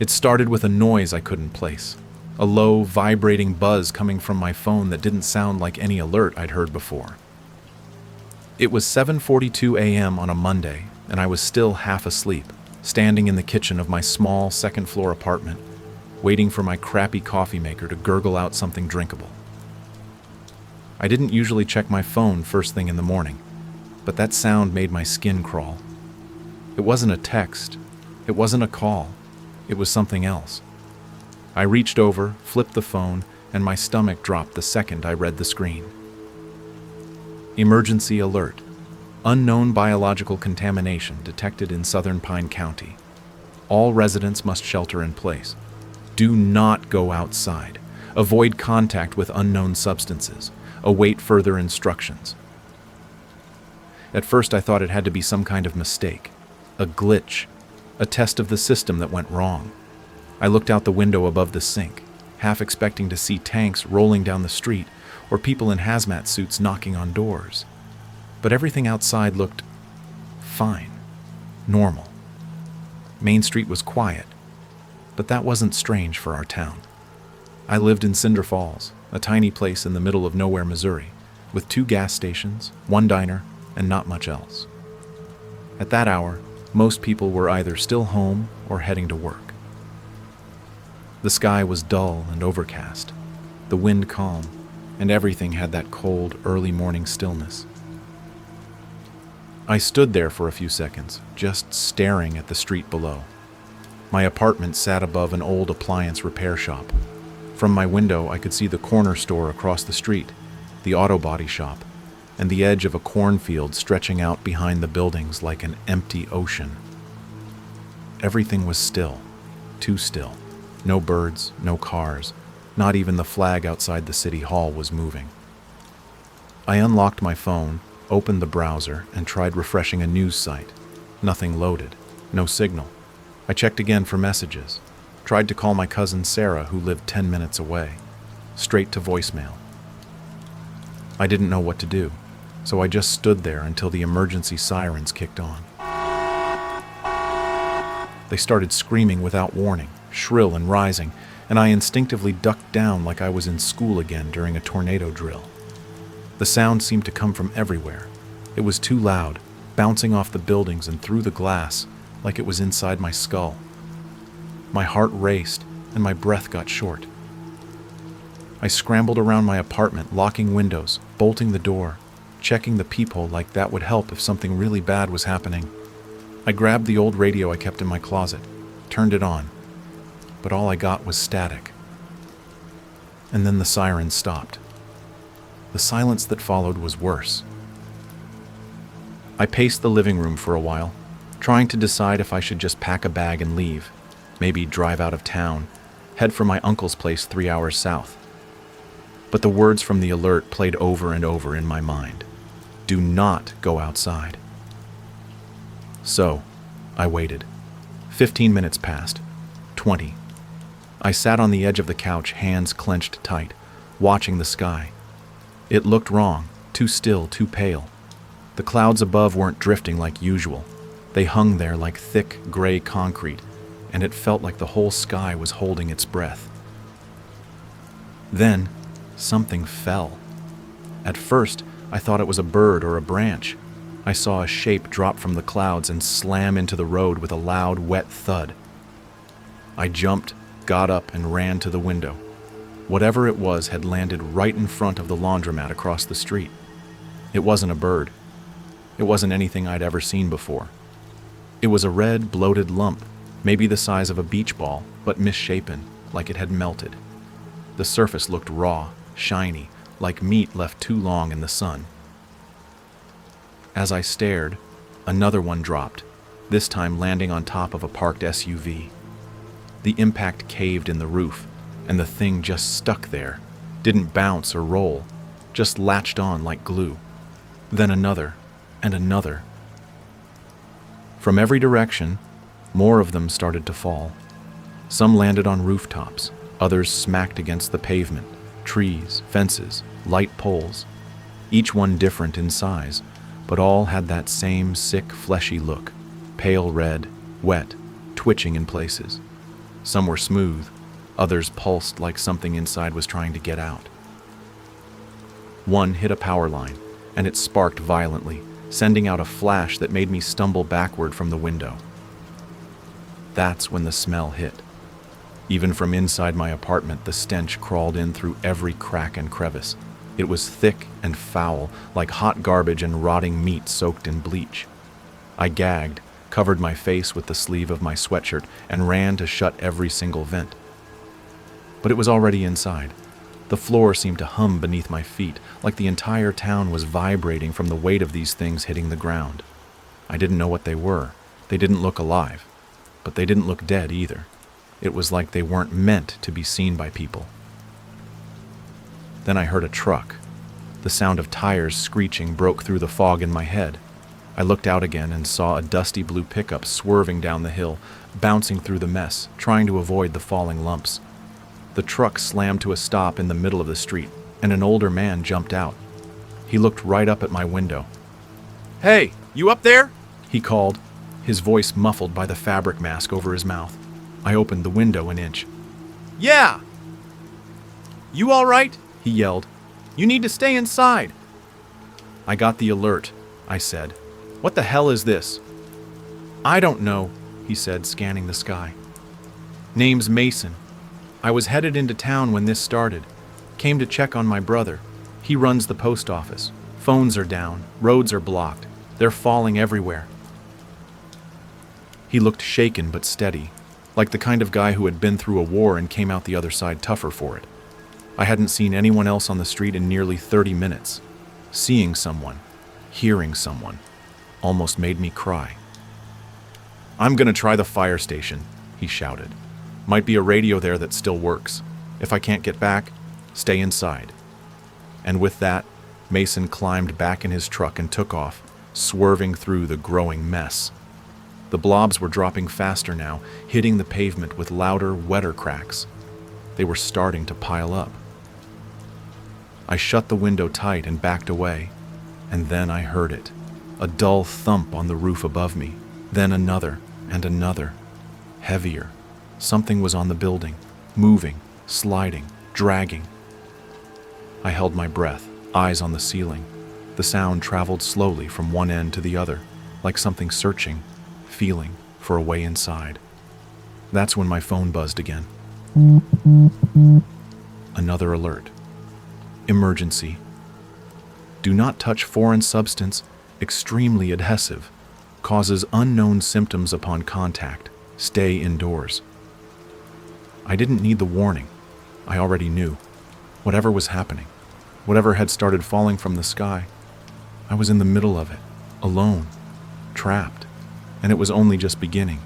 It started with a noise I couldn't place, a low, vibrating buzz coming from my phone that didn't sound like any alert I'd heard before. It was 7:42 a.m. on a Monday, and I was still half asleep, standing in the kitchen of my small second-floor apartment, waiting for my crappy coffee maker to gurgle out something drinkable. I didn't usually check my phone first thing in the morning, but that sound made my skin crawl. It wasn't a text. It wasn't a call. It was something else. I reached over, flipped the phone, and my stomach dropped the second I read the screen. Emergency alert. Unknown biological contamination detected in Southern Pine County. All residents must shelter in place. Do not go outside. Avoid contact with unknown substances. Await further instructions. At first I thought it had to be some kind of mistake, a glitch, a test of the system that went wrong. I looked out the window above the sink, half expecting to see tanks rolling down the street or people in hazmat suits knocking on doors. But everything outside looked fine, normal. Main Street was quiet, but that wasn't strange for our town. I lived in Cinder Falls, a tiny place in the middle of nowhere, Missouri, with 2 gas stations, 1 diner, and not much else. At that hour, most people were either still home or heading to work. The sky was dull and overcast, the wind calm, and everything had that cold, early morning stillness. I stood there for a few seconds, just staring at the street below. My apartment sat above an old appliance repair shop. From my window, I could see the corner store across the street, the auto body shop, and the edge of a cornfield stretching out behind the buildings like an empty ocean. Everything was still, too still. No birds, no cars, not even the flag outside the city hall was moving. I unlocked my phone, opened the browser, and tried refreshing a news site. Nothing loaded, no signal. I checked again for messages. Tried to call my cousin Sarah, who lived 10 minutes away. Straight to voicemail. I didn't know what to do, so I just stood there until the emergency sirens kicked on. They started screaming without warning, shrill and rising, and I instinctively ducked down like I was in school again during a tornado drill. The sound seemed to come from everywhere. It was too loud, bouncing off the buildings and through the glass, like it was inside my skull. My heart raced, and my breath got short. I scrambled around my apartment, locking windows, bolting the door, checking the peephole like that would help if something really bad was happening. I grabbed the old radio I kept in my closet, turned it on, but all I got was static. And then the sirens stopped. The silence that followed was worse. I paced the living room for a while, trying to decide if I should just pack a bag and leave. Maybe drive out of town, head for my uncle's place 3 hours south. But the words from the alert played over and over in my mind. Do not go outside. So, I waited. 15 minutes passed. 20. I sat on the edge of the couch, hands clenched tight, watching the sky. It looked wrong, too still, too pale. The clouds above weren't drifting like usual. They hung there like thick, gray concrete, and it felt like the whole sky was holding its breath. Then, something fell. At first, I thought it was a bird or a branch. I saw a shape drop from the clouds and slam into the road with a loud, wet thud. I jumped, got up, and ran to the window. Whatever it was had landed right in front of the laundromat across the street. It wasn't a bird. It wasn't anything I'd ever seen before. It was a red, bloated lump, maybe the size of a beach ball, but misshapen, like it had melted. The surface looked raw, shiny, like meat left too long in the sun. As I stared, another one dropped, this time landing on top of a parked SUV. The impact caved in the roof, and the thing just stuck there, didn't bounce or roll, just latched on like glue. Then another, and another. From every direction, more of them started to fall. Some landed on rooftops, others smacked against the pavement, trees, fences, light poles. Each one different in size, but all had that same sick, fleshy look, pale red, wet, twitching in places. Some were smooth, others pulsed like something inside was trying to get out. One hit a power line, and it sparked violently, sending out a flash that made me stumble backward from the window. That's when the smell hit. Even from inside my apartment, the stench crawled in through every crack and crevice. It was thick and foul, like hot garbage and rotting meat soaked in bleach. I gagged, covered my face with the sleeve of my sweatshirt, and ran to shut every single vent. But it was already inside. The floor seemed to hum beneath my feet, like the entire town was vibrating from the weight of these things hitting the ground. I didn't know what they were. They didn't look alive, but they didn't look dead either. It was like they weren't meant to be seen by people. Then I heard a truck. The sound of tires screeching broke through the fog in my head. I looked out again and saw a dusty blue pickup swerving down the hill, bouncing through the mess, trying to avoid the falling lumps. The truck slammed to a stop in the middle of the street, and an older man jumped out. He looked right up at my window. "Hey, you up there?" he called, his voice muffled by the fabric mask over his mouth. I opened the window an inch. "Yeah." "You all right?" he yelled. "You need to stay inside." "I got the alert," I said. "What the hell is this?" "I don't know," he said, scanning the sky. "Name's Mason. I was headed into town when this started. Came to check on my brother. He runs the post office. Phones are down. Roads are blocked. They're falling everywhere." He looked shaken but steady, like the kind of guy who had been through a war and came out the other side tougher for it. I hadn't seen anyone else on the street in nearly 30 minutes. Seeing someone, hearing someone, almost made me cry. "I'm gonna try the fire station," he shouted. "Might be a radio there that still works. If I can't get back, stay inside." And with that, Mason climbed back in his truck and took off, swerving through the growing mess. The blobs were dropping faster now, hitting the pavement with louder, wetter cracks. They were starting to pile up. I shut the window tight and backed away, and then I heard it. A dull thump on the roof above me, then another and another, heavier. Something was on the building, moving, sliding, dragging. I held my breath, eyes on the ceiling. The sound traveled slowly from one end to the other, like something searching, feeling for a way inside. That's when my phone buzzed again. Another alert. Emergency. Do not touch foreign substance, extremely adhesive. Causes unknown symptoms upon contact. Stay indoors. I didn't need the warning. I already knew. Whatever was happening, whatever had started falling from the sky, I was in the middle of it, alone, trapped, and it was only just beginning.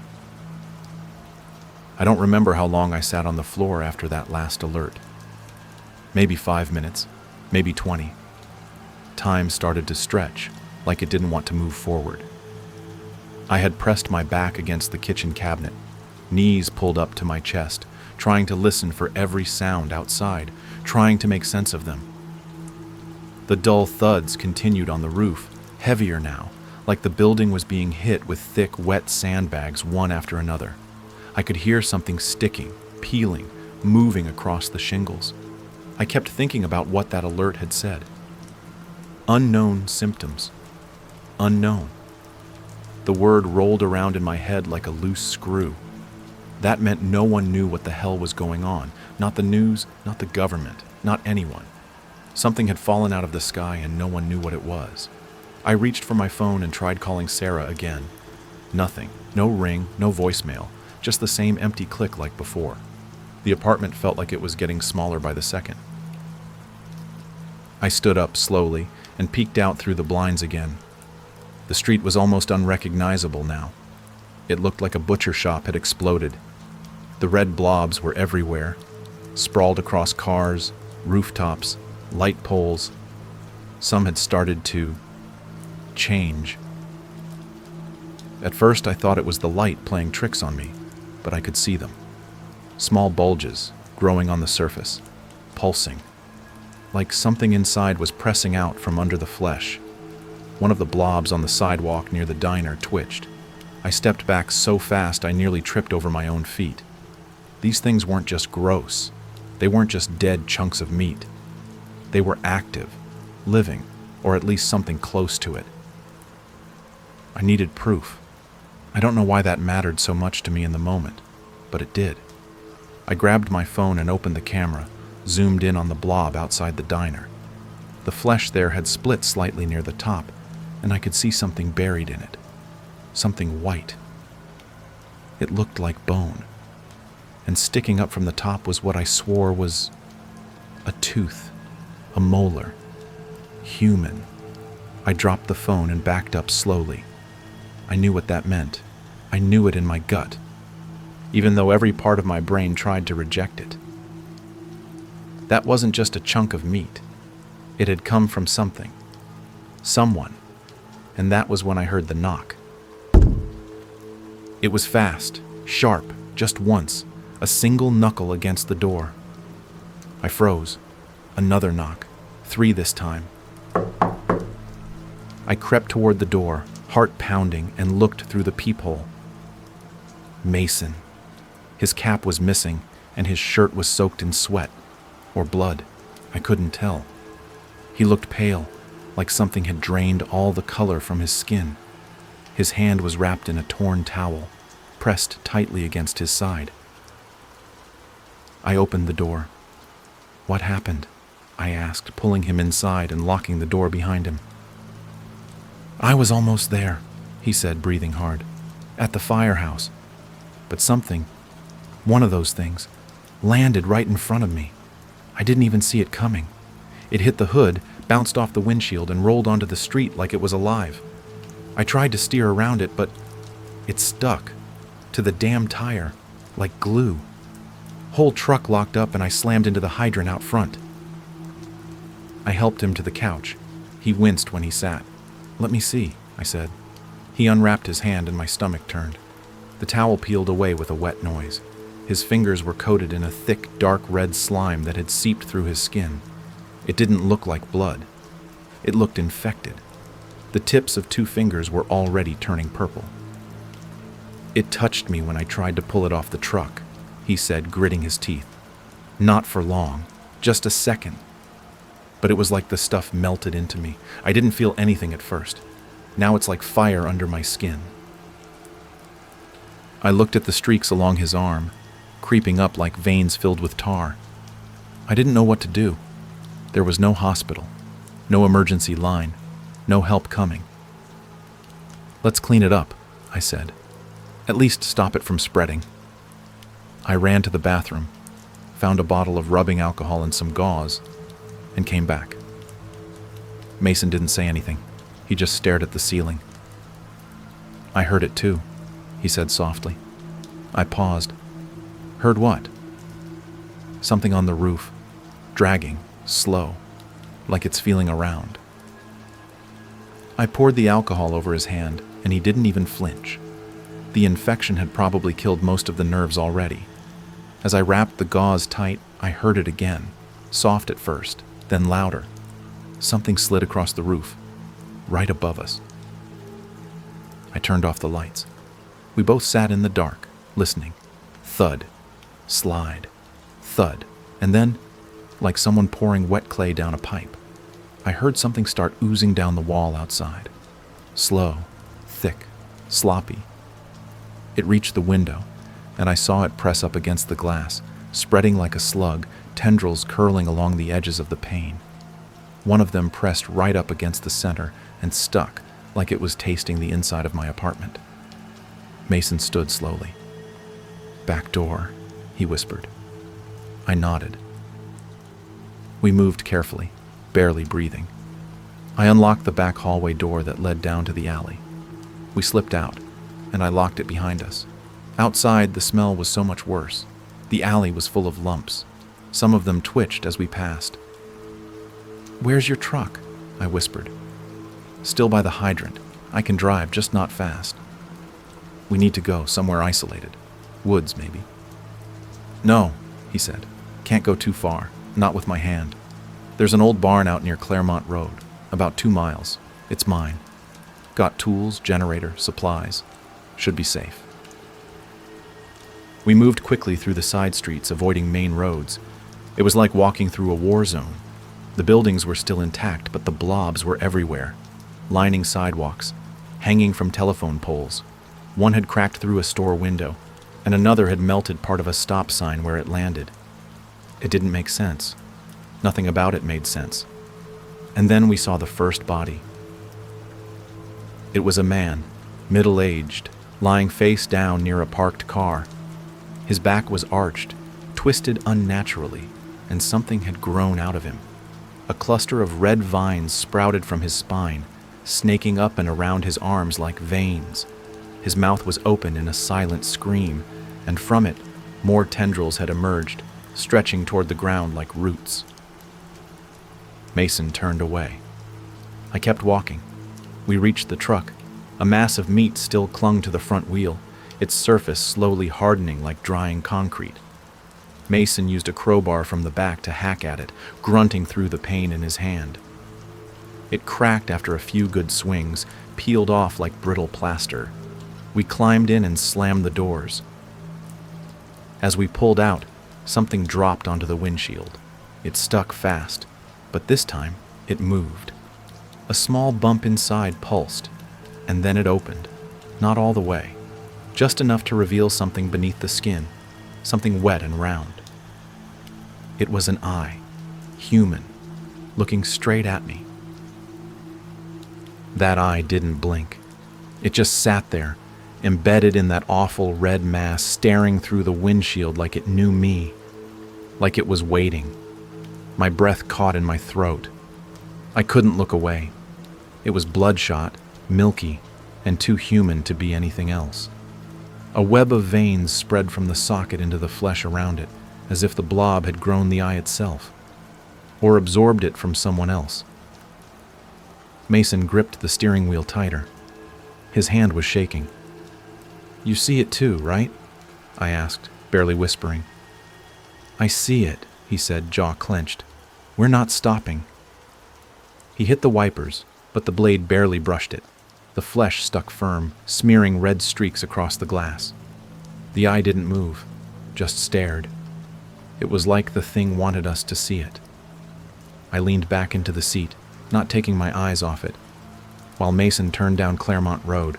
I don't remember how long I sat on the floor after that last alert. Maybe 5 minutes, maybe 20. Time started to stretch, like it didn't want to move forward. I had pressed my back against the kitchen cabinet, knees pulled up to my chest, trying to listen for every sound outside, trying to make sense of them. The dull thuds continued on the roof, heavier now, like the building was being hit with thick, wet sandbags one after another. I could hear something sticking, peeling, moving across the shingles. I kept thinking about what that alert had said. Unknown symptoms. Unknown. The word rolled around in my head like a loose screw. That meant no one knew what the hell was going on. Not the news, not the government, not anyone. Something had fallen out of the sky and no one knew what it was. I reached for my phone and tried calling Sarah again. Nothing. No ring, no voicemail. Just the same empty click like before. The apartment felt like it was getting smaller by the second. I stood up slowly and peeked out through the blinds again. The street was almost unrecognizable now. It looked like a butcher shop had exploded. The red blobs were everywhere, sprawled across cars, rooftops, light poles. Some had started to change. At first I thought it was the light playing tricks on me, but I could see them. Small bulges growing on the surface, pulsing, like something inside was pressing out from under the flesh. One of the blobs on the sidewalk near the diner twitched. I stepped back so fast I nearly tripped over my own feet. These things weren't just gross. They weren't just dead chunks of meat. They were active, living, or at least something close to it. I needed proof. I don't know why that mattered so much to me in the moment, but it did. I grabbed my phone and opened the camera, zoomed in on the blob outside the diner. The flesh there had split slightly near the top, and I could see something buried in it. Something white. It looked like bone. And sticking up from the top was what I swore was a tooth, a molar. Human. I dropped the phone and backed up slowly. I knew what that meant. I knew it in my gut, even though every part of my brain tried to reject it. That wasn't just a chunk of meat. It had come from something. Someone. And that was when I heard the knock. It was fast, sharp, just once, a single knuckle against the door. I froze. Another knock. 3 this time. I crept toward the door, heart pounding, and looked through the peephole. Mason. His cap was missing, and his shirt was soaked in sweat. Or blood. I couldn't tell. He looked pale, like something had drained all the color from his skin. His hand was wrapped in a torn towel, pressed tightly against his side. I opened the door. "What happened?" I asked, pulling him inside and locking the door behind him. "I was almost there," he said, breathing hard. "At the firehouse. But something, one of those things, landed right in front of me. I didn't even see it coming. It hit the hood, bounced off the windshield, and rolled onto the street like it was alive. I tried to steer around it, but it stuck to the damn tire, like glue. Whole truck locked up, and I slammed into the hydrant out front." I helped him to the couch. He winced when he sat. "Let me see," I said. He unwrapped his hand, and my stomach turned. The towel peeled away with a wet noise. His fingers were coated in a thick, dark red slime that had seeped through his skin. It didn't look like blood. It looked infected. The tips of 2 fingers were already turning purple. "It touched me when I tried to pull it off the truck," he said, gritting his teeth. "Not for long, just a second. But it was like the stuff melted into me. I didn't feel anything at first. Now it's like fire under my skin." I looked at the streaks along his arm, creeping up like veins filled with tar. I didn't know what to do. There was no hospital, no emergency line, no help coming. "Let's clean it up," I said. "At least stop it from spreading." I ran to the bathroom, found a bottle of rubbing alcohol and some gauze, and came back. Mason didn't say anything. He just stared at the ceiling. "I heard it too," he said softly. I paused. "Heard what?" "Something on the roof, dragging, slow, like it's feeling around." I poured the alcohol over his hand, and he didn't even flinch. The infection had probably killed most of the nerves already. As I wrapped the gauze tight, I heard it again, soft at first, then louder. Something slid across the roof, right above us. I turned off the lights. We both sat in the dark, listening. Thud, slide, thud, and then, like someone pouring wet clay down a pipe, I heard something start oozing down the wall outside. Slow, thick, sloppy. It reached the window, and I saw it press up against the glass, spreading like a slug, tendrils curling along the edges of the pane. One of them pressed right up against the center and stuck, like it was tasting the inside of my apartment. Mason stood slowly. "Back door," he whispered. I nodded. We moved carefully, barely breathing. I unlocked the back hallway door that led down to the alley. We slipped out, and I locked it behind us. Outside, the smell was so much worse. The alley was full of lumps. Some of them twitched as we passed. "Where's your truck?" I whispered. "Still by the hydrant. I can drive, just not fast." "We need to go somewhere isolated. Woods, maybe." "No," he said. "Can't go too far. Not with my hand. There's an old barn out near Claremont Road, about 2 miles. It's mine. Got tools, generator, supplies. Should be safe." We moved quickly through the side streets, avoiding main roads. It was like walking through a war zone. The buildings were still intact, but the blobs were everywhere, lining sidewalks, hanging from telephone poles. One had cracked through a store window, and another had melted part of a stop sign where it landed. It didn't make sense. Nothing about it made sense. And then we saw the first body. It was a man, middle-aged, lying face down near a parked car. His back was arched, twisted unnaturally, and something had grown out of him. A cluster of red vines sprouted from his spine, snaking up and around his arms like veins. His mouth was open in a silent scream, and from it, more tendrils had emerged, stretching toward the ground like roots. Mason turned away. I kept walking. We reached the truck. A mass of meat still clung to the front wheel, its surface slowly hardening like drying concrete. Mason used a crowbar from the back to hack at it, grunting through the pain in his hand. It cracked after a few good swings, peeled off like brittle plaster. We climbed in and slammed the doors. As we pulled out, something dropped onto the windshield. It stuck fast, but this time it moved. A small bump inside pulsed, and then it opened. Not all the way, just enough to reveal something beneath the skin, something wet and round. It was an eye, human, looking straight at me. That eye didn't blink. It just sat there, embedded in that awful red mass, staring through the windshield like it knew me, like it was waiting. My breath caught in my throat. I couldn't look away. It was bloodshot, milky, and too human to be anything else. A web of veins spread from the socket into the flesh around it, as if the blob had grown the eye itself, or absorbed it from someone else. Mason gripped the steering wheel tighter. His hand was shaking. "You see it too, right?" I asked, barely whispering. "I see it," he said, jaw clenched. "We're not stopping." He hit the wipers, but the blade barely brushed it. The flesh stuck firm, smearing red streaks across the glass. The eye didn't move, just stared. It was like the thing wanted us to see it. I leaned back into the seat, not taking my eyes off it, while Mason turned down Claremont Road.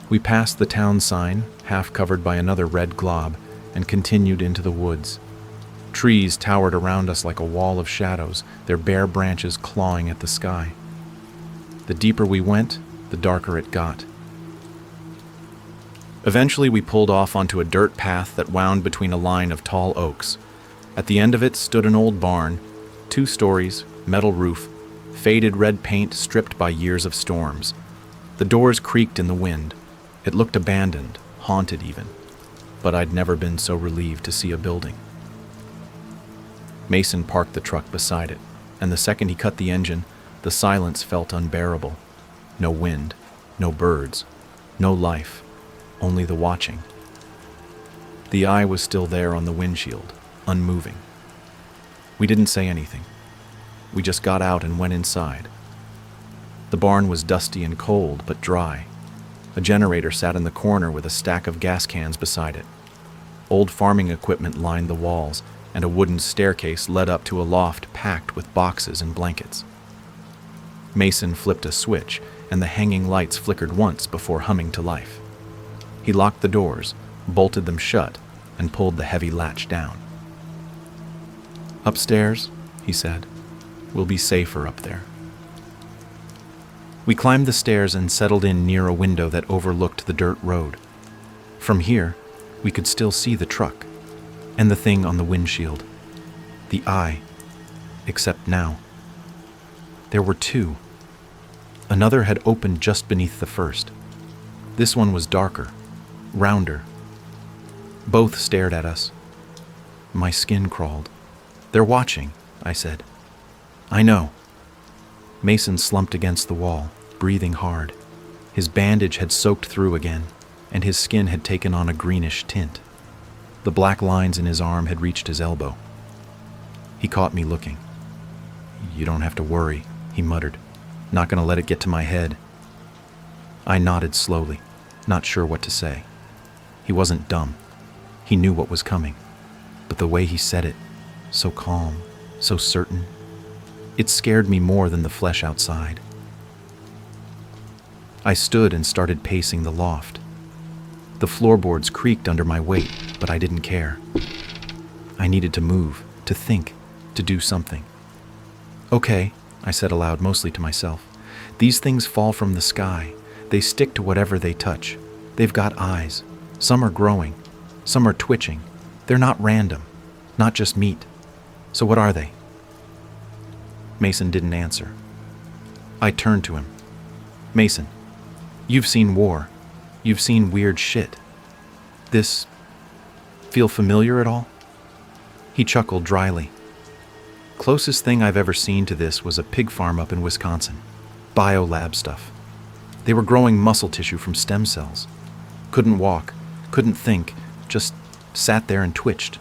We passed the town sign, half covered by another red glob, and continued into the woods. Trees towered around us like a wall of shadows, their bare branches clawing at the sky. The deeper we went, the darker it got. Eventually we pulled off onto a dirt path that wound between a line of tall oaks. At the end of it stood an old barn, 2 stories, metal roof, faded red paint stripped by years of storms. The doors creaked in the wind. It looked abandoned, haunted even, but I'd never been so relieved to see a building. Mason parked the truck beside it, and the second he cut the engine, the silence felt unbearable. No wind, no birds, no life, only the watching. The eye was still there on the windshield, unmoving. We didn't say anything. We just got out and went inside. The barn was dusty and cold, but dry. A generator sat in the corner with a stack of gas cans beside it. Old farming equipment lined the walls, and a wooden staircase led up to a loft packed with boxes and blankets. Mason flipped a switch, and the hanging lights flickered once before humming to life. He locked the doors, bolted them shut, and pulled the heavy latch down. "Upstairs," he said. "We'll be safer up there." We climbed the stairs and settled in near a window that overlooked the dirt road. From here, we could still see the truck, and the thing on the windshield. The eye. Except now. There were 2. Another had opened just beneath the first. This one was darker, rounder. Both stared at us. My skin crawled. "They're watching," I said. "I know." Mason slumped against the wall, breathing hard. His bandage had soaked through again, and his skin had taken on a greenish tint. The black lines in his arm had reached his elbow. He caught me looking. "You don't have to worry," he muttered. "Not going to let it get to my head." I nodded slowly, not sure what to say. He wasn't dumb. He knew what was coming, but the way he said it, so calm, so certain, it scared me more than the flesh outside. I stood and started pacing the loft. The floorboards creaked under my weight, but I didn't care. I needed to move, to think, to do something. Okay, I said aloud, mostly to myself. These things fall from the sky. They stick to whatever they touch. They've got eyes. Some are growing. Some are twitching. They're not random, not just meat. So what are they? Mason didn't answer. I turned to him. Mason, you've seen war. You've seen weird shit. This feel familiar at all? He chuckled dryly. Closest thing I've ever seen to this was a pig farm up in Wisconsin. Biolab stuff. They were growing muscle tissue from stem cells. Couldn't walk, couldn't think, just sat there and twitched.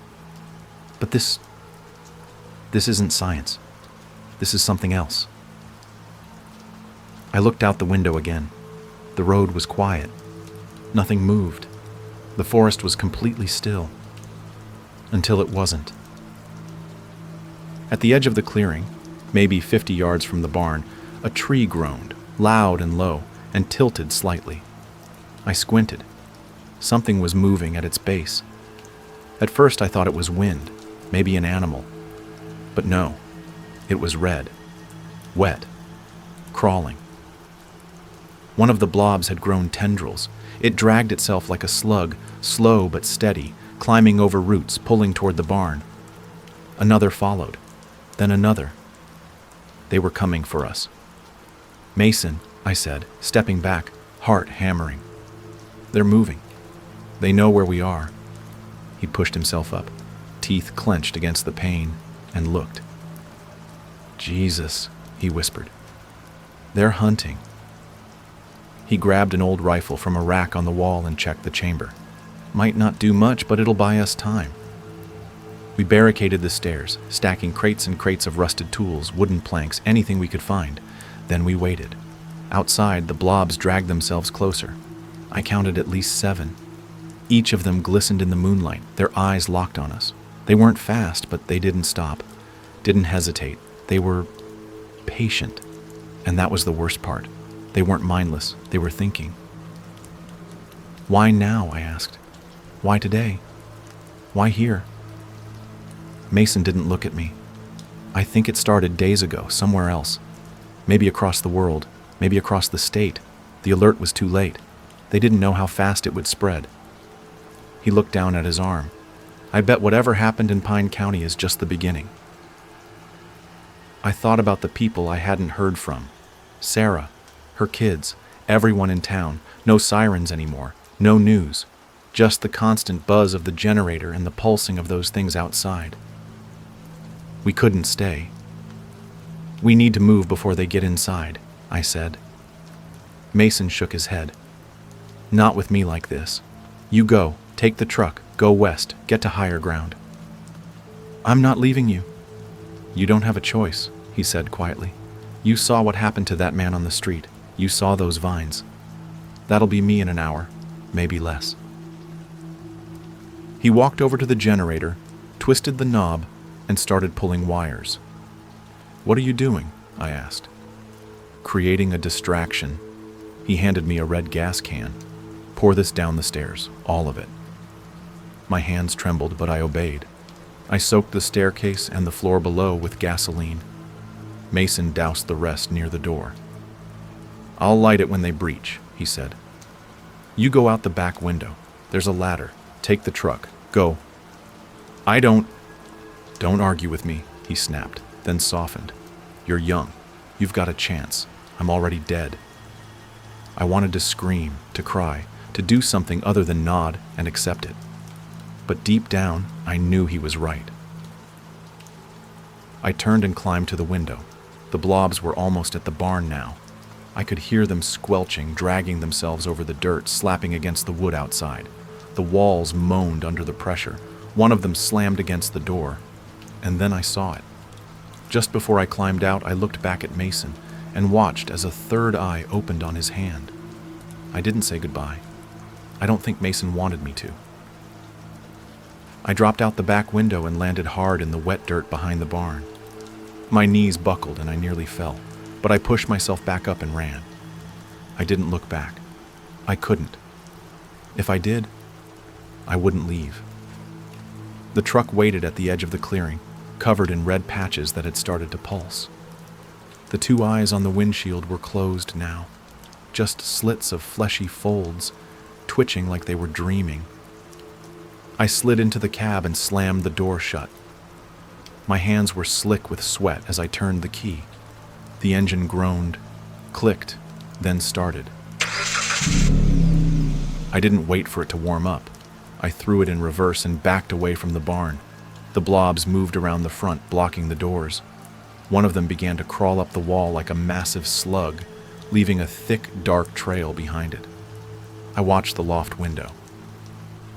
But this isn't science. This is something else. I looked out the window again. The road was quiet. Nothing moved. The forest was completely still. Until it wasn't. At the edge of the clearing, maybe 50 yards from the barn, a tree groaned, loud and low, and tilted slightly. I squinted. Something was moving at its base. At first I thought it was wind, maybe an animal. But no, it was red, wet, crawling. One of the blobs had grown tendrils. It dragged itself like a slug, slow but steady, climbing over roots, pulling toward the barn. Another followed, then another. They were coming for us. Mason, I said, stepping back, heart hammering. They're moving. They know where we are. He pushed himself up, teeth clenched against the pain, and looked. Jesus, he whispered. They're hunting. He grabbed an old rifle from a rack on the wall and checked the chamber. Might not do much, but it'll buy us time. We barricaded the stairs, stacking crates and crates of rusted tools, wooden planks, anything we could find. Then we waited. Outside, the blobs dragged themselves closer. I counted at least 7. Each of them glistened in the moonlight, their eyes locked on us. They weren't fast, but they didn't stop, didn't hesitate. They were patient, and that was the worst part. They weren't mindless, they were thinking. Why now, I asked. Why today? Why here? Mason didn't look at me. I think it started days ago, somewhere else. Maybe across the world, maybe across the state. The alert was too late. They didn't know how fast it would spread. He looked down at his arm. I bet whatever happened in Pine County is just the beginning. I thought about the people I hadn't heard from. Sarah, her kids, everyone in town. No sirens anymore, no news. Just the constant buzz of the generator and the pulsing of those things outside. We couldn't stay. We need to move before they get inside, I said. Mason shook his head. Not with me like this. You go, take the truck, go west, get to higher ground. I'm not leaving you. You don't have a choice, he said quietly. You saw what happened to that man on the street. You saw those vines. That'll be me in an hour, maybe less. He walked over to the generator, twisted the knob, and started pulling wires. What are you doing? I asked. Creating a distraction. He handed me a red gas can. Pour this down the stairs, all of it. My hands trembled, but I obeyed. I soaked the staircase and the floor below with gasoline. Mason doused the rest near the door. I'll light it when they breach, he said. You go out the back window. There's a ladder. Take the truck. Go. Don't argue with me, he snapped, then softened. You're young. You've got a chance. I'm already dead. I wanted to scream, to cry, to do something other than nod and accept it. But deep down, I knew he was right. I turned and climbed to the window. The blobs were almost at the barn now. I could hear them squelching, dragging themselves over the dirt, slapping against the wood outside. The walls moaned under the pressure. One of them slammed against the door. And then I saw it. Just before I climbed out, I looked back at Mason and watched as a third eye opened on his hand. I didn't say goodbye. I don't think Mason wanted me to. I dropped out the back window and landed hard in the wet dirt behind the barn. My knees buckled and I nearly fell, but I pushed myself back up and ran. I didn't look back. I couldn't. If I did, I wouldn't leave. The truck waited at the edge of the clearing, covered in red patches that had started to pulse. The two eyes on the windshield were closed now, just slits of fleshy folds, twitching like they were dreaming. I slid into the cab and slammed the door shut. My hands were slick with sweat as I turned the key. The engine groaned, clicked, then started. I didn't wait for it to warm up. I threw it in reverse and backed away from the barn. The blobs moved around the front, blocking the doors. One of them began to crawl up the wall like a massive slug, leaving a thick, dark trail behind it. I watched the loft window.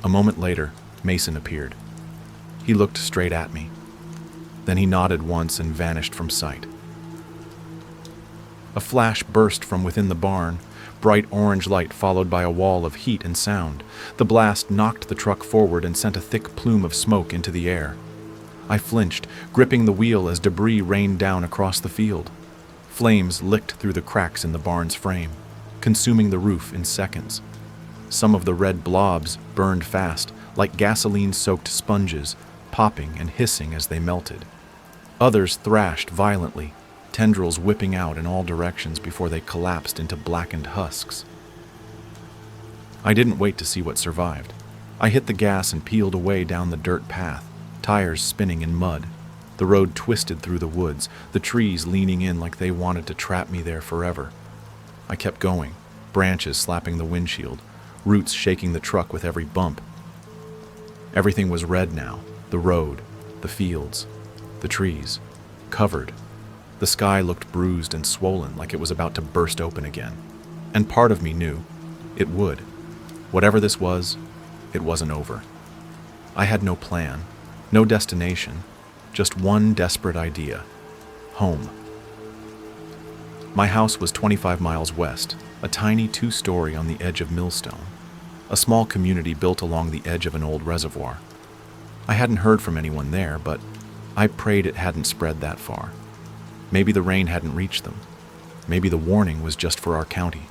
A moment later, Mason appeared. He looked straight at me. Then he nodded once and vanished from sight. A flash burst from within the barn, bright orange light followed by a wall of heat and sound. The blast knocked the truck forward and sent a thick plume of smoke into the air. I flinched, gripping the wheel as debris rained down across the field. Flames licked through the cracks in the barn's frame, consuming the roof in seconds. Some of the red blobs burned fast, like gasoline-soaked sponges, popping and hissing as they melted. Others thrashed violently, tendrils whipping out in all directions before they collapsed into blackened husks. I didn't wait to see what survived. I hit the gas and peeled away down the dirt path, tires spinning in mud. The road twisted through the woods, the trees leaning in like they wanted to trap me there forever. I kept going, branches slapping the windshield, roots shaking the truck with every bump. Everything was red now, the road, the fields, the trees, covered. The sky looked bruised and swollen like it was about to burst open again. And part of me knew it would. Whatever this was, it wasn't over. I had no plan, no destination, just one desperate idea: home. My house was 25 miles west, a tiny two-story on the edge of Millstone, a small community built along the edge of an old reservoir. I hadn't heard from anyone there, but I prayed it hadn't spread that far. Maybe the rain hadn't reached them. Maybe the warning was just for our county.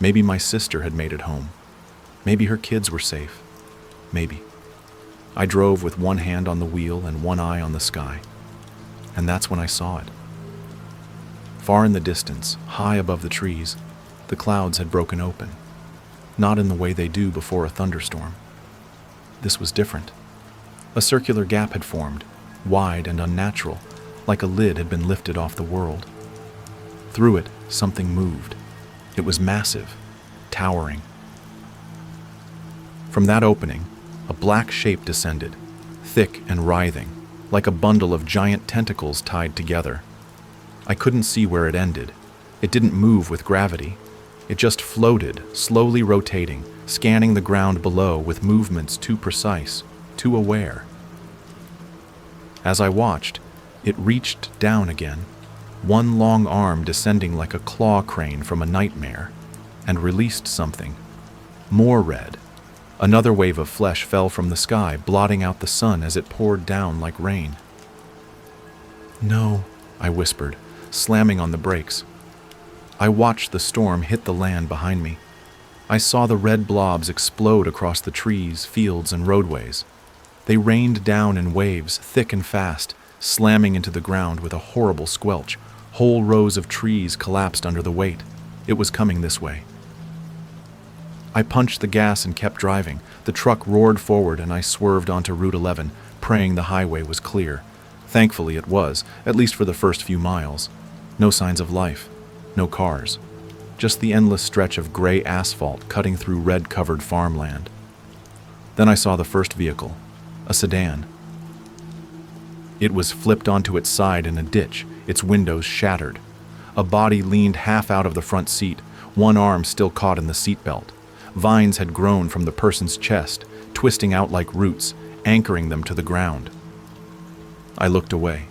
Maybe my sister had made it home. Maybe her kids were safe. Maybe. I drove with one hand on the wheel and one eye on the sky. And that's when I saw it. Far in the distance, high above the trees, the clouds had broken open. Not in the way they do before a thunderstorm. This was different. A circular gap had formed, wide and unnatural, like a lid had been lifted off the world. Through it, something moved. It was massive, towering. From that opening, a black shape descended, thick and writhing, like a bundle of giant tentacles tied together. I couldn't see where it ended. It didn't move with gravity. It just floated, slowly rotating, scanning the ground below with movements too precise, too aware. As I watched, it reached down again, one long arm descending like a claw crane from a nightmare, and released something. More red. Another wave of flesh fell from the sky, blotting out the sun as it poured down like rain. "No," I whispered, slamming on the brakes. I watched the storm hit the land behind me. I saw the red blobs explode across the trees, fields, and roadways. They rained down in waves, thick and fast, slamming into the ground with a horrible squelch. Whole rows of trees collapsed under the weight. It was coming this way. I punched the gas and kept driving. The truck roared forward and I swerved onto Route 11, praying the highway was clear. Thankfully it was, at least for the first few miles. No signs of life, no cars. Just the endless stretch of gray asphalt cutting through red-covered farmland. Then I saw the first vehicle, a sedan. It was flipped onto its side in a ditch, its windows shattered. A body leaned half out of the front seat, one arm still caught in the seatbelt. Vines had grown from the person's chest, twisting out like roots, anchoring them to the ground. I looked away.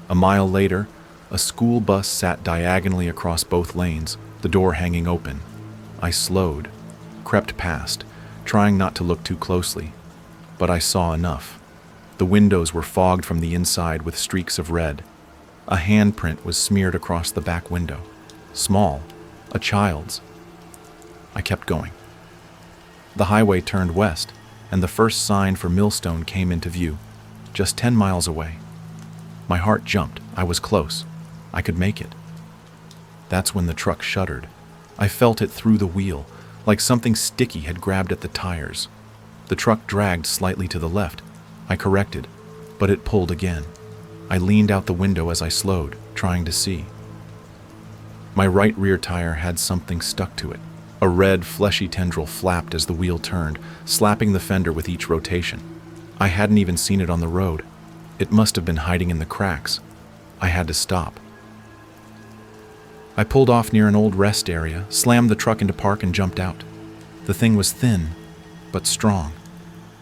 A mile later, a school bus sat diagonally across both lanes, the door hanging open. I slowed, crept past, trying not to look too closely. but I saw enough. The windows were fogged from the inside with streaks of red. A handprint was smeared across the back window. Small, a child's. I kept going. The highway turned west, and the first sign for Millstone came into view, just 10 miles away. My heart jumped. I was close. I could make it. That's when the truck shuddered. I felt it through the wheel, like something sticky had grabbed at the tires. The truck dragged slightly to the left. I corrected, but it pulled again. I leaned out the window as I slowed, trying to see. My right rear tire had something stuck to it. A red, fleshy tendril flapped as the wheel turned, slapping the fender with each rotation. I hadn't even seen it on the road. It must have been hiding in the cracks. I had to stop. I pulled off near an old rest area, slammed the truck into park, and jumped out. The thing was thin, but strong.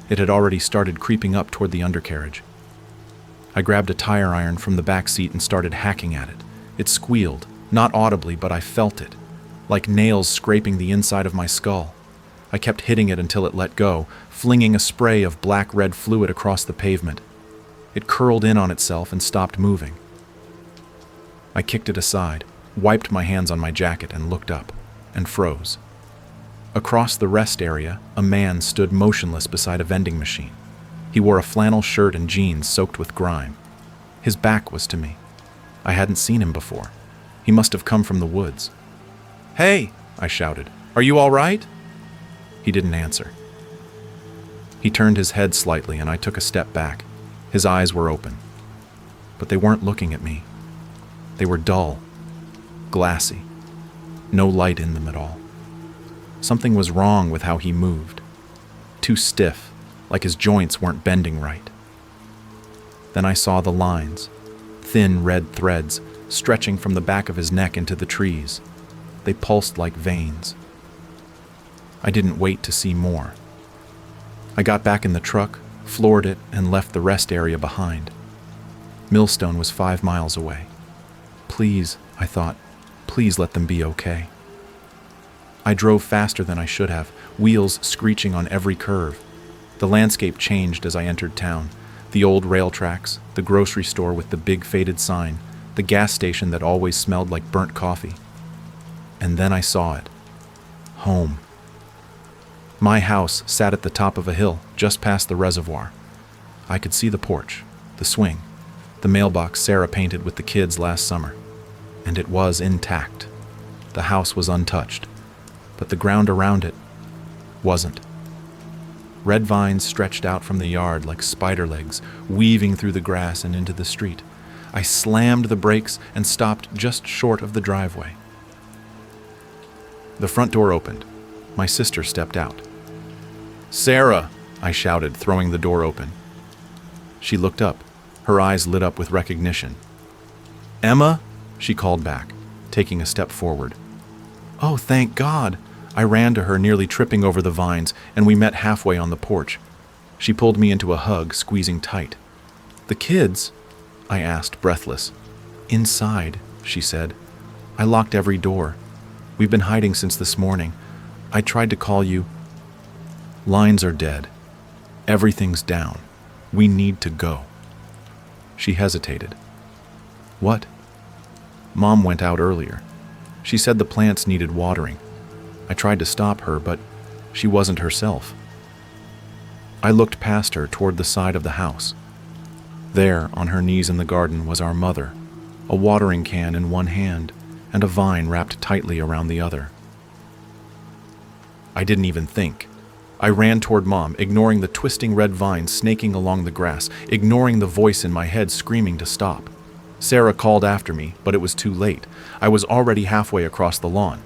It had already started creeping up toward the undercarriage. I grabbed a tire iron from the back seat and started hacking at it. It squealed, not audibly, but I felt it, like nails scraping the inside of my skull. I kept hitting it until it let go, flinging a spray of black-red fluid across the pavement. It curled in on itself and stopped moving. I kicked it aside, wiped my hands on my jacket, and looked up, and froze. Across the rest area, a man stood motionless beside a vending machine. He wore a flannel shirt and jeans soaked with grime. His back was to me. I hadn't seen him before. He must have come from the woods. "Hey!" I shouted. "Are you all right?" He didn't answer. He turned his head slightly, and I took a step back. His eyes were open. But they weren't looking at me. They were dull, glassy, no light in them at all. Something was wrong with how he moved. Too stiff, like his joints weren't bending right. Then I saw the lines, thin red threads, stretching from the back of his neck into the trees. They pulsed like veins. I didn't wait to see more. I got back in the truck, floored it, and left the rest area behind. Millstone was 5 miles away. Please, I thought, please let them be okay. I drove faster than I should have, wheels screeching on every curve. The landscape changed as I entered town. The old rail tracks, the grocery store with the big faded sign, the gas station that always smelled like burnt coffee. And then I saw it. Home. My house sat at the top of a hill, just past the reservoir. I could see the porch, the swing, the mailbox Sarah painted with the kids last summer. And it was intact. The house was untouched, but the ground around it wasn't. Red vines stretched out from the yard like spider legs, weaving through the grass and into the street. I slammed the brakes and stopped just short of the driveway. The front door opened. My sister stepped out. "Sarah!" I shouted, throwing the door open. She looked up. Her eyes lit up with recognition. "Emma?" she called back, taking a step forward. "Oh, thank God!" I ran to her, nearly tripping over the vines, and we met halfway on the porch. She pulled me into a hug, squeezing tight. "The kids?" I asked, breathless. "Inside," she said. "I locked every door. We've been hiding since this morning. I tried to call you. Lines are dead. Everything's down. We need to go." She hesitated. "What?" "Mom went out earlier. She said the plants needed watering. I tried to stop her, but she wasn't herself." I looked past her toward the side of the house. There, on her knees in the garden, was our mother, a watering can in one hand and a vine wrapped tightly around the other. I didn't even think. I ran toward Mom, ignoring the twisting red vines snaking along the grass, ignoring the voice in my head screaming to stop. Sarah called after me, but it was too late. I was already halfway across the lawn.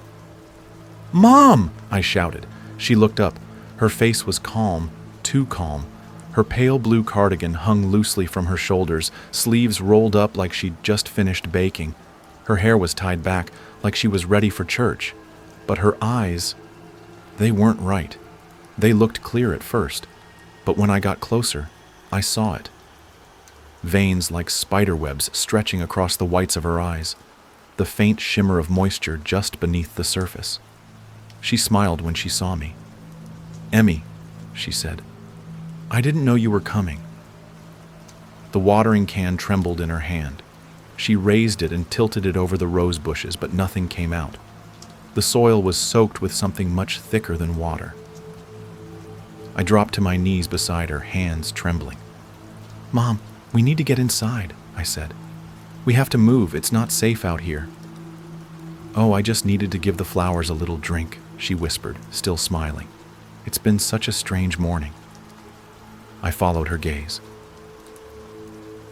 "Mom!" I shouted. She looked up. Her face was calm, too calm. Her pale blue cardigan hung loosely from her shoulders, sleeves rolled up like she'd just finished baking. Her hair was tied back, like she was ready for church. But her eyes, they weren't right. They looked clear at first, but when I got closer, I saw it. Veins like spider webs stretching across the whites of her eyes, the faint shimmer of moisture just beneath the surface. She smiled when she saw me. "Emmy," she said. I didn't know you were coming." The watering can trembled in her hand. She raised it and tilted it over the rose bushes, but nothing came out. The soil was soaked with something much thicker than water. I dropped to my knees beside her, hands trembling. "Mom, we need to get inside," I said. "We have to move. It's not safe out here." "Oh, I just needed to give the flowers a little drink," she whispered, still smiling. "It's been such a strange morning." I followed her gaze.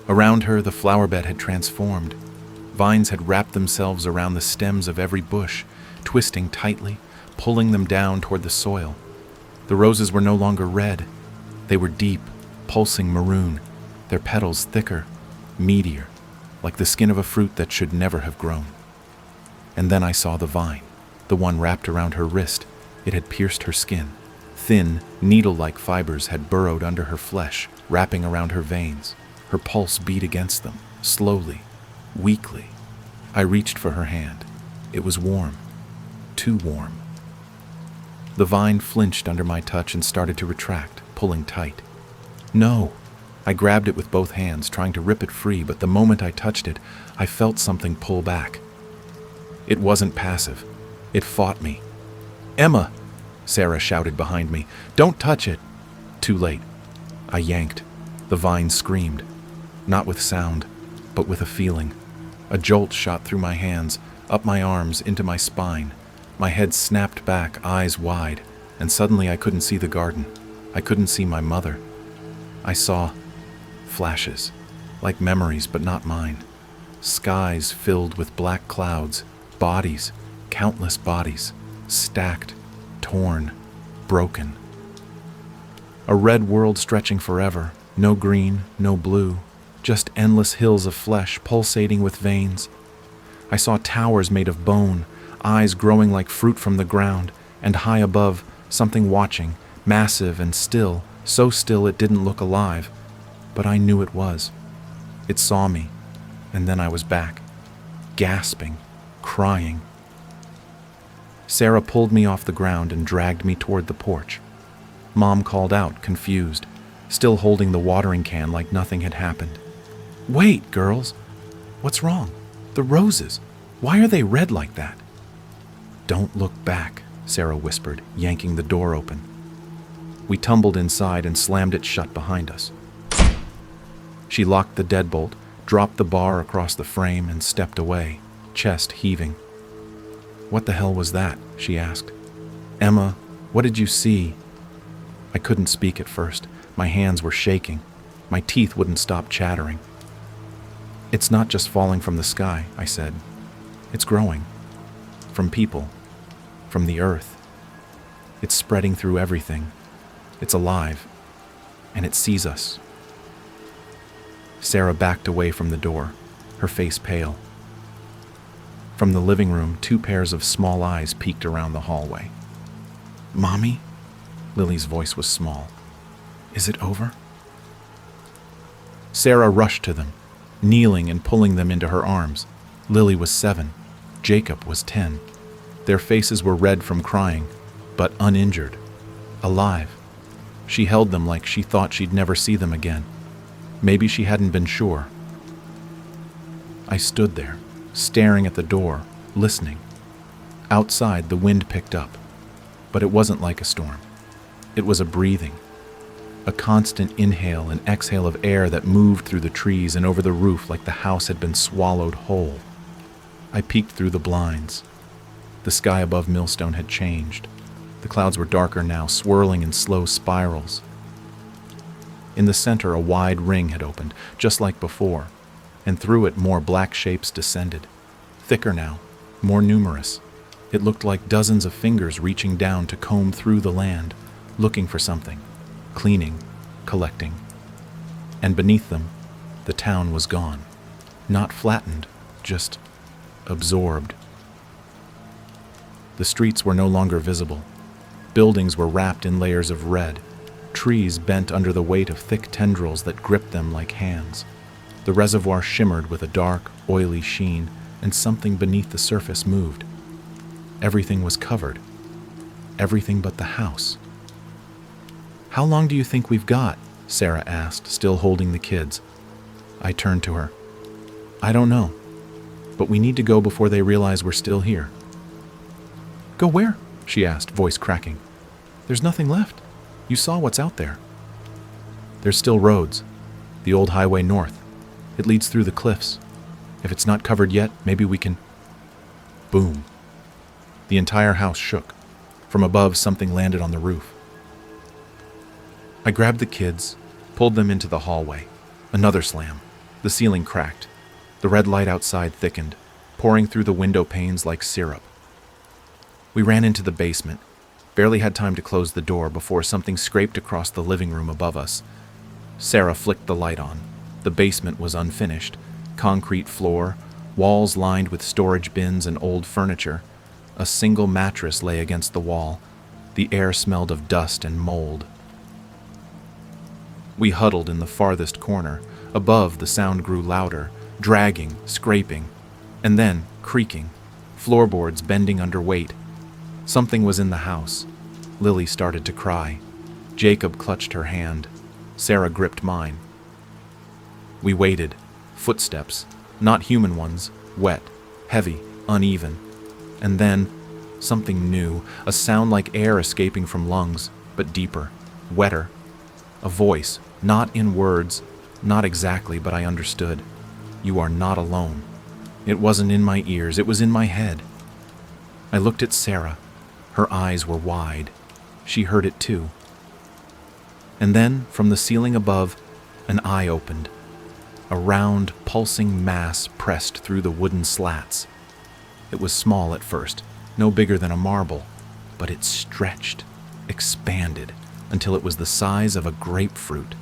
Around her, the flower bed had transformed. Vines had wrapped themselves around the stems of every bush, twisting tightly, pulling them down toward the soil. The roses were no longer red. They were deep, pulsing maroon, their petals thicker, meatier, like the skin of a fruit that should never have grown. And then I saw the vine, the one wrapped around her wrist. It had pierced her skin. Thin, needle-like fibers had burrowed under her flesh, wrapping around her veins. Her pulse beat against them, slowly, weakly. I reached for her hand. It was warm, too warm. The vine flinched under my touch and started to retract, pulling tight. "No!" I grabbed it with both hands, trying to rip it free, but the moment I touched it, I felt something pull back. It wasn't passive. It fought me. "Emma!" Sarah shouted behind me. "Don't touch it!" Too late. I yanked. The vine screamed. Not with sound, but with a feeling. A jolt shot through my hands, up my arms, into my spine. My head snapped back, eyes wide, and suddenly I couldn't see the garden. I couldn't see my mother. I saw flashes, like memories, but not mine. Skies filled with black clouds, bodies, countless bodies, stacked, torn, broken. A red world stretching forever, no green, no blue, just endless hills of flesh pulsating with veins. I saw towers made of bone, eyes growing like fruit from the ground, and high above, something watching, massive and still, so still it didn't look alive. But I knew it was. It saw me, and then I was back, gasping, crying. Sarah pulled me off the ground and dragged me toward the porch. Mom called out, confused, still holding the watering can like nothing had happened. "Wait, girls! What's wrong? The roses! Why are they red like that?" "Don't look back," Sarah whispered, yanking the door open. We tumbled inside and slammed it shut behind us. She locked the deadbolt, dropped the bar across the frame, and stepped away, chest heaving. "What the hell was that?" she asked. "Emma, what did you see?" I couldn't speak at first. My hands were shaking. My teeth wouldn't stop chattering. "It's not just falling from the sky," I said. "It's growing. From people. From the earth. It's spreading through everything. It's alive. And it sees us." Sarah backed away from the door, her face pale. From the living room, 2 pairs of small eyes peeked around the hallway. "Mommy?" Lily's voice was small. "Is it over?" Sarah rushed to them, kneeling and pulling them into her arms. Lily was 7. Jacob was 10. Their faces were red from crying, but uninjured, alive. She held them like she thought she'd never see them again. Maybe she hadn't been sure. I stood there, staring at the door, listening. Outside, the wind picked up, but it wasn't like a storm. It was a breathing, a constant inhale and exhale of air that moved through the trees and over the roof like the house had been swallowed whole. I peeked through the blinds. The sky above Millstone had changed. The clouds were darker now, swirling in slow spirals. In the center, a wide ring had opened, just like before, and through it more black shapes descended. Thicker now, more numerous. It looked like dozens of fingers reaching down to comb through the land, looking for something, cleaning, collecting. And beneath them, the town was gone. Not flattened, just absorbed. The streets were no longer visible. Buildings were wrapped in layers of red. Trees bent under the weight of thick tendrils that gripped them like hands. The reservoir shimmered with a dark, oily sheen, and something beneath the surface moved. Everything was covered. Everything but the house. "How long do you think we've got?" Sarah asked, still holding the kids. I turned to her. I don't know, but we need to go before they realize we're still here. Go where? She asked, voice cracking. There's nothing left. You saw what's out there. There's still roads. The old highway north. It leads through the cliffs. If it's not covered yet, maybe we can... Boom. The entire house shook. From above, something landed on the roof. I grabbed the kids, pulled them into the hallway. Another slam. The ceiling cracked. The red light outside thickened, pouring through the window panes like syrup. We ran into the basement. Barely had time to close the door before something scraped across the living room above us. Sarah flicked the light on. The basement was unfinished. Concrete floor, walls lined with storage bins and old furniture. A single mattress lay against the wall. The air smelled of dust and mold. We huddled in the farthest corner. Above, the sound grew louder, dragging, scraping, and then creaking, floorboards bending under weight. Something was in the house. Lily started to cry. Jacob clutched her hand. Sarah gripped mine. We waited. Footsteps, not human ones, wet, heavy, uneven. And then, something new, a sound like air escaping from lungs, but deeper, wetter. A voice, not in words, not exactly, but I understood. You are not alone. It wasn't in my ears, it was in my head. I looked at Sarah. Her eyes were wide. She heard it too. And then, from the ceiling above, an eye opened. A round, pulsing mass pressed through the wooden slats. It was small at first, no bigger than a marble, but it stretched, expanded, until it was the size of a grapefruit.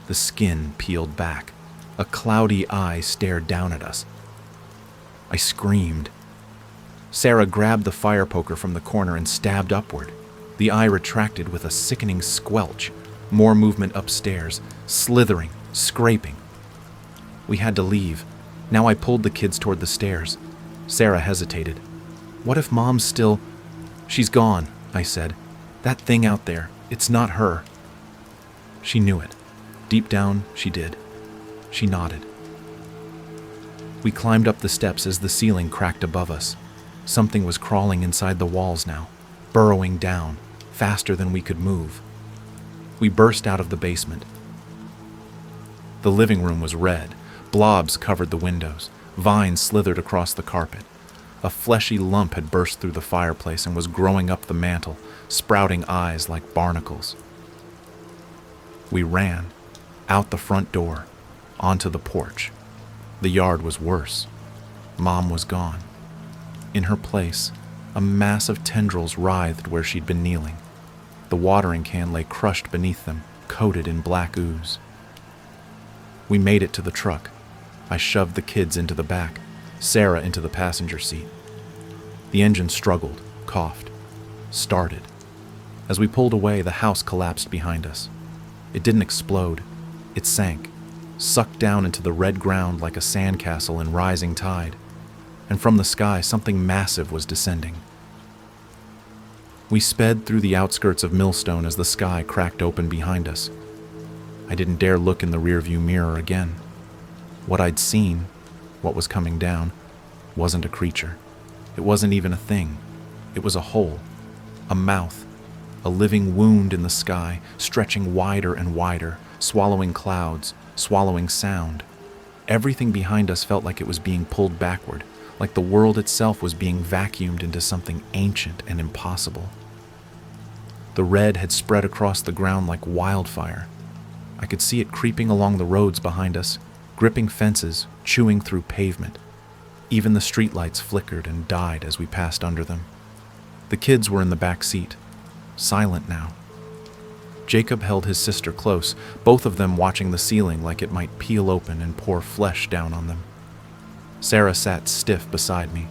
The skin peeled back. A cloudy eye stared down at us. I screamed. Sarah grabbed the fire poker from the corner and stabbed upward. The eye retracted with a sickening squelch. More movement upstairs, slithering, scraping. We had to leave. Now I pulled the kids toward the stairs. Sarah hesitated. What if Mom's still... She's gone, I said. That thing out there, it's not her. She knew it. Deep down, she did. She nodded. We climbed up the steps as the ceiling cracked above us. Something was crawling inside the walls now, burrowing down, faster than we could move. We burst out of the basement. The living room was red. Blobs covered the windows. Vines slithered across the carpet. A fleshy lump had burst through the fireplace and was growing up the mantel, sprouting eyes like barnacles. We ran, out the front door, onto the porch. The yard was worse. Mom was gone. In her place, a mass of tendrils writhed where she'd been kneeling. The watering can lay crushed beneath them, coated in black ooze. We made it to the truck. I shoved the kids into the back, Sarah into the passenger seat. The engine struggled, coughed, started. As we pulled away, the house collapsed behind us. It didn't explode. It sank, sucked down into the red ground like a sandcastle in rising tide. And from the sky, something massive was descending. We sped through the outskirts of Millstone as the sky cracked open behind us. I didn't dare look in the rearview mirror again. What I'd seen, what was coming down, wasn't a creature. It wasn't even a thing. It was a hole, a mouth, a living wound in the sky, stretching wider and wider, swallowing clouds, swallowing sound. Everything behind us felt like it was being pulled backward, like the world itself was being vacuumed into something ancient and impossible. The red had spread across the ground like wildfire. I could see it creeping along the roads behind us, gripping fences, chewing through pavement. Even the streetlights flickered and died as we passed under them. The kids were in the back seat, silent now. Jacob held his sister close, both of them watching the ceiling like it might peel open and pour flesh down on them. Sarah sat stiff beside me,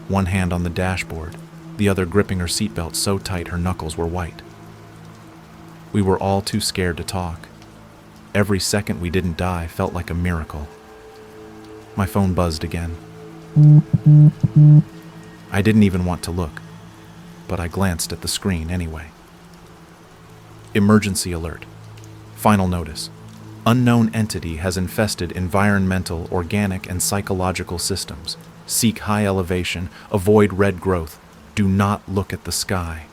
one hand on the dashboard, the other gripping her seatbelt so tight her knuckles were white. We were all too scared to talk. Every second we didn't die felt like a miracle. My phone buzzed again. I didn't even want to look, but I glanced at the screen anyway. Emergency alert. Final notice. Unknown entity has infested environmental, organic, and psychological systems. Seek high elevation. Avoid red growth. Do not look at the sky.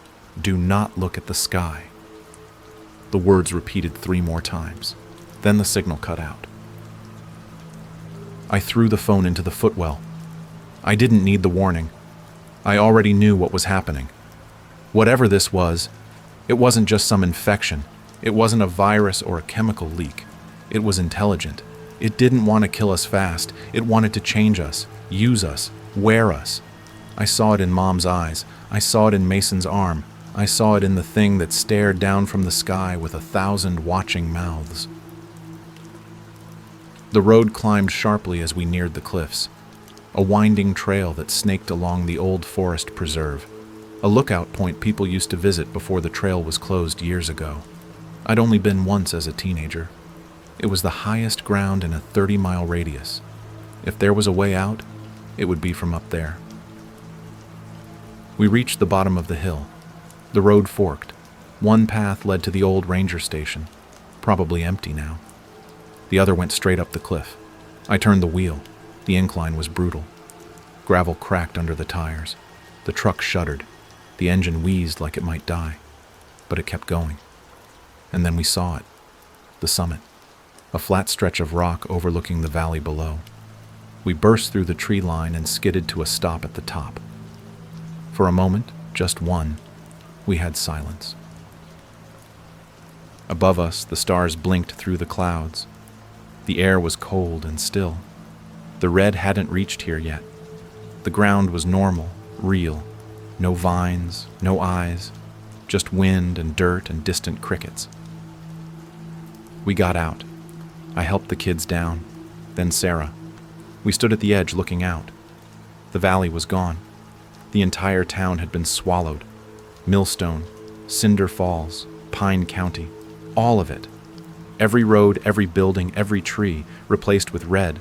Do not look at the sky. The words repeated 3 more times. Then the signal cut out. I threw the phone into the footwell. I didn't need the warning. I already knew what was happening. Whatever this was, it wasn't just some infection. It wasn't a virus or a chemical leak. It was intelligent. It didn't want to kill us fast. It wanted to change us, use us, wear us. I saw it in Mom's eyes. I saw it in Mason's arm. I saw it in the thing that stared down from the sky with 1,000 watching mouths. The road climbed sharply as we neared the cliffs, a winding trail that snaked along the old forest preserve, a lookout point people used to visit before the trail was closed years ago. I'd only been once as a teenager. It was the highest ground in a 30-mile radius. If there was a way out, it would be from up there. We reached the bottom of the hill. The road forked. One path led to the old ranger station, probably empty now. The other went straight up the cliff. I turned the wheel. The incline was brutal. Gravel cracked under the tires. The truck shuddered. The engine wheezed like it might die. But it kept going. And then we saw it. The summit. A flat stretch of rock overlooking the valley below. We burst through the tree line and skidded to a stop at the top. For a moment, just one, we had silence. Above us, the stars blinked through the clouds. The air was cold and still. The red hadn't reached here yet. The ground was normal, real. No vines, no eyes, just wind and dirt and distant crickets. We got out. I helped the kids down, then Sarah. We stood at the edge looking out. The valley was gone. The entire town had been swallowed. Millstone, Cinder Falls, Pine County, all of it. Every road, every building, every tree replaced with red,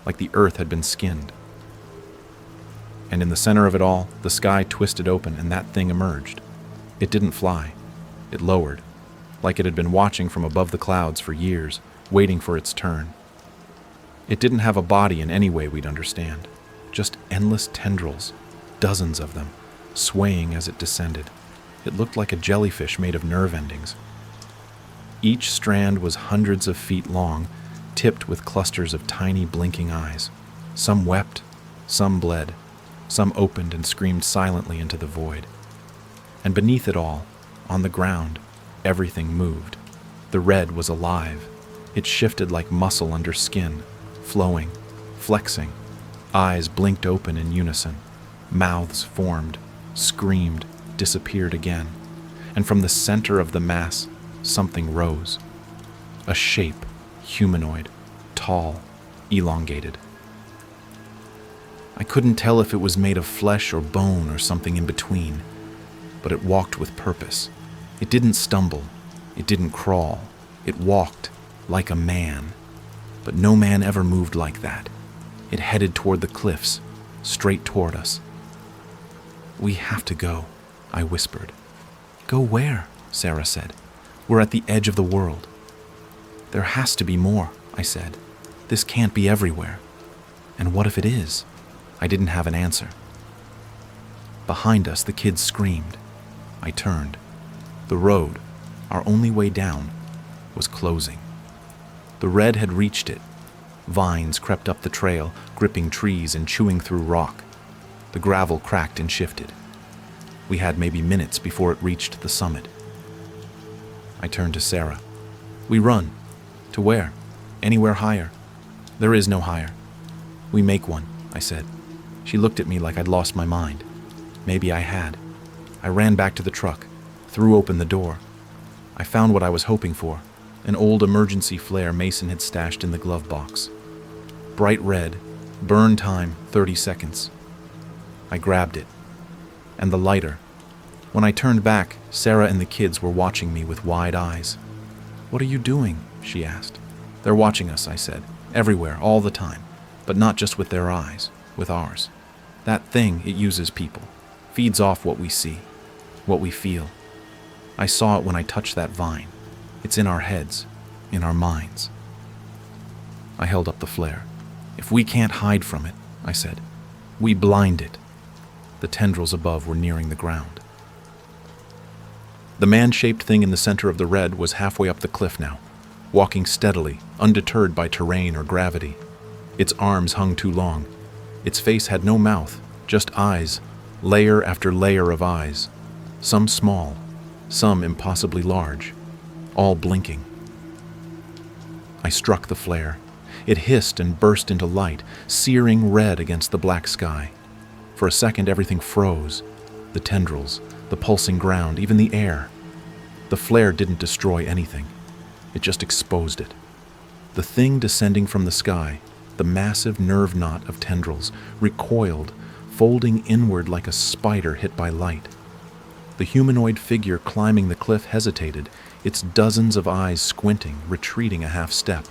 like the earth had been skinned. And in the center of it all, the sky twisted open and that thing emerged. It didn't fly. It lowered, like it had been watching from above the clouds for years, waiting for its turn. It didn't have a body in any way we'd understand, just endless tendrils, dozens of them, swaying as it descended. It looked like a jellyfish made of nerve endings. Each strand was hundreds of feet long, tipped with clusters of tiny blinking eyes. Some wept, some bled, some opened and screamed silently into the void. And beneath it all, on the ground, everything moved. The red was alive. It shifted like muscle under skin, flowing, flexing. Eyes blinked open in unison. Mouths formed, screamed, disappeared again. And from the center of the mass, something rose. A shape, humanoid, tall, elongated. I couldn't tell if it was made of flesh or bone or something in between, but it walked with purpose. It didn't stumble. It didn't crawl. It walked like a man. But no man ever moved like that. It headed toward the cliffs, straight toward us. "We have to go," I whispered. "Go where?" Sarah said. "We're at the edge of the world." "There has to be more," I said. "This can't be everywhere." "And what if it is?" I didn't have an answer. Behind us, the kids screamed. I turned. The road, our only way down, was closing. The red had reached it. Vines crept up the trail, gripping trees and chewing through rock. The gravel cracked and shifted. We had maybe minutes before it reached the summit. I turned to Sarah. "We run. To where? Anywhere higher." "There is no higher." "We make one," I said. She looked at me like I'd lost my mind. Maybe I had. I ran back to the truck, threw open the door. I found what I was hoping for, an old emergency flare Mason had stashed in the glove box. Bright red, burn time 30 seconds. I grabbed it, and the lighter. When I turned back, Sarah and the kids were watching me with wide eyes. "What are you doing?" she asked. "They're watching us," I said. "Everywhere, all the time. But not just with their eyes, with ours. That thing, it uses people. Feeds off what we see, what we feel. I saw it when I touched that vine. It's in our heads. in our minds. I held up the flare. If we can't hide from it, I said, we blind it. The tendrils above were nearing the ground. The man-shaped thing in the center of the red was halfway up the cliff now, walking steadily, undeterred by terrain or gravity. Its arms hung too long. Its face had no mouth, just eyes, layer after layer of eyes, some small, some impossibly large, all blinking. I struck the flare. It hissed and burst into light, searing red against the black sky. For a second, everything froze. The tendrils, the pulsing ground, even the air. The flare didn't destroy anything. It just exposed it. The thing descending from the sky, the massive nerve knot of tendrils, recoiled, folding inward like a spider hit by light. The humanoid figure climbing the cliff hesitated, its dozens of eyes squinting, retreating a half step.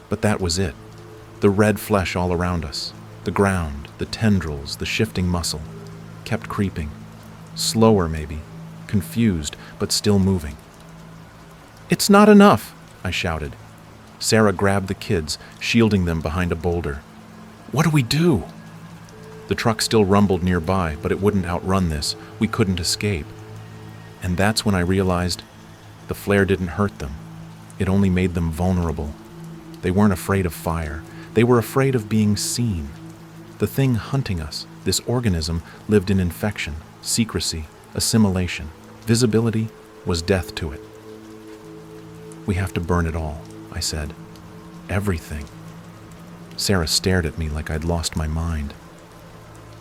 But that was it. The red flesh all around us, the ground, the tendrils, the shifting muscle, kept creeping. Slower maybe, confused, but still moving. "It's not enough," I shouted. Sarah grabbed the kids, shielding them behind a boulder. "What do we do?" The truck still rumbled nearby, but it wouldn't outrun this. We couldn't escape. And that's when I realized the flare didn't hurt them. It only made them vulnerable. They weren't afraid of fire. They were afraid of being seen. The thing hunting us, this organism, lived in infection, secrecy, assimilation. Visibility was death to it. "We have to burn it all," I said. "Everything." Sarah stared at me like I'd lost my mind.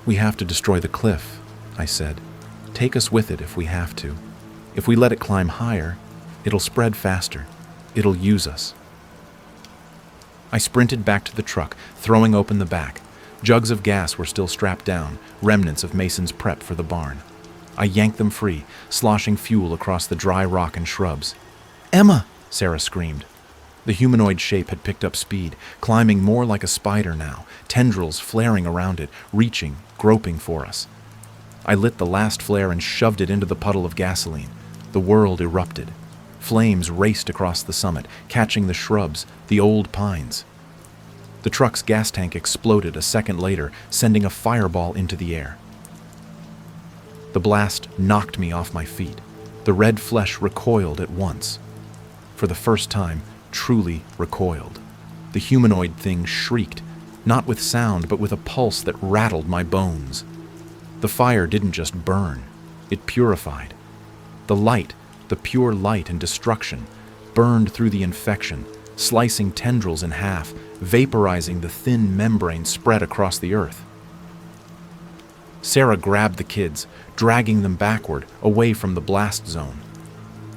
"We have to destroy the cliff," I said. "Take us with it if we have to. If we let it climb higher, it'll spread faster. It'll use us." I sprinted back to the truck, throwing open the back. Jugs of gas were still strapped down, remnants of Mason's prep for the barn. I yanked them free, sloshing fuel across the dry rock and shrubs. "Emma!" Sarah screamed. The humanoid shape had picked up speed, climbing more like a spider now, tendrils flaring around it, reaching, groping for us. I lit the last flare and shoved it into the puddle of gasoline. The world erupted. Flames raced across the summit, catching the shrubs, the old pines. The truck's gas tank exploded a second later, sending a fireball into the air. The blast knocked me off my feet. The red flesh recoiled at once. For the first time, truly recoiled. The humanoid thing shrieked, not with sound, but with a pulse that rattled my bones. The fire didn't just burn, it purified. The light, the pure light and destruction, burned through the infection, slicing tendrils in half, vaporizing the thin membrane spread across the earth. Sarah grabbed the kids, dragging them backward, away from the blast zone.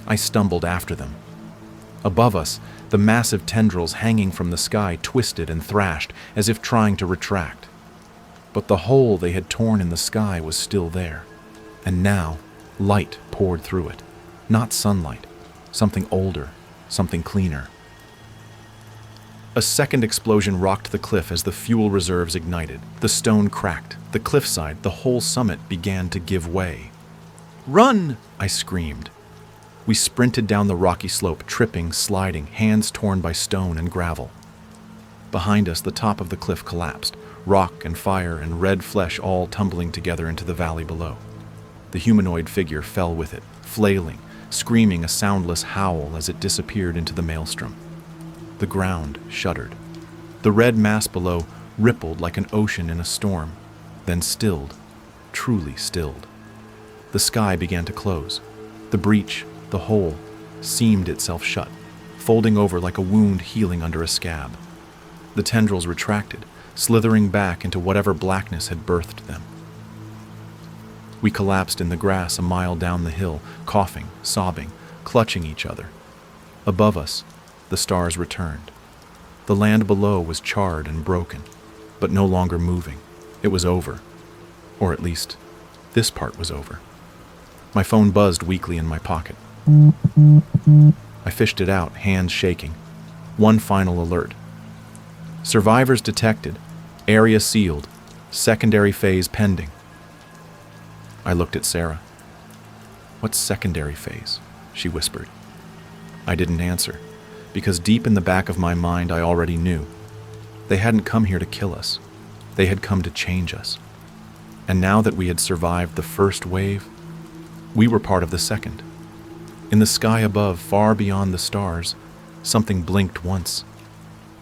I stumbled after them. Above us, the massive tendrils hanging from the sky twisted and thrashed, as if trying to retract. But the hole they had torn in the sky was still there, and now light poured through it. Not sunlight, something older, something cleaner. A second explosion rocked the cliff as the fuel reserves ignited. The stone cracked. The cliffside, the whole summit, began to give way. "Run!" I screamed. We sprinted down the rocky slope, tripping, sliding, hands torn by stone and gravel. Behind us, the top of the cliff collapsed, rock and fire and red flesh all tumbling together into the valley below. The humanoid figure fell with it, flailing, screaming a soundless howl as it disappeared into the maelstrom. The ground shuddered. The red mass below rippled like an ocean in a storm, then stilled, truly stilled. The sky began to close. The breach, the hole, seamed itself shut, folding over like a wound healing under a scab. The tendrils retracted, slithering back into whatever blackness had birthed them. We collapsed in the grass a mile down the hill, coughing, sobbing, clutching each other. Above us, the stars returned. The land below was charred and broken, but no longer moving. It was over. Or at least, this part was over. My phone buzzed weakly in my pocket. I fished it out, hands shaking. One final alert. Survivors detected. Area sealed. Secondary phase pending. I looked at Sarah. "What's secondary phase?" she whispered. I didn't answer. because deep in the back of my mind I already knew. They hadn't come here to kill us. They had come to change us. And now that we had survived the first wave, we were part of the second. In the sky above, far beyond the stars, something blinked once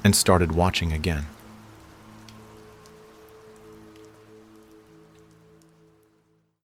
and started watching again.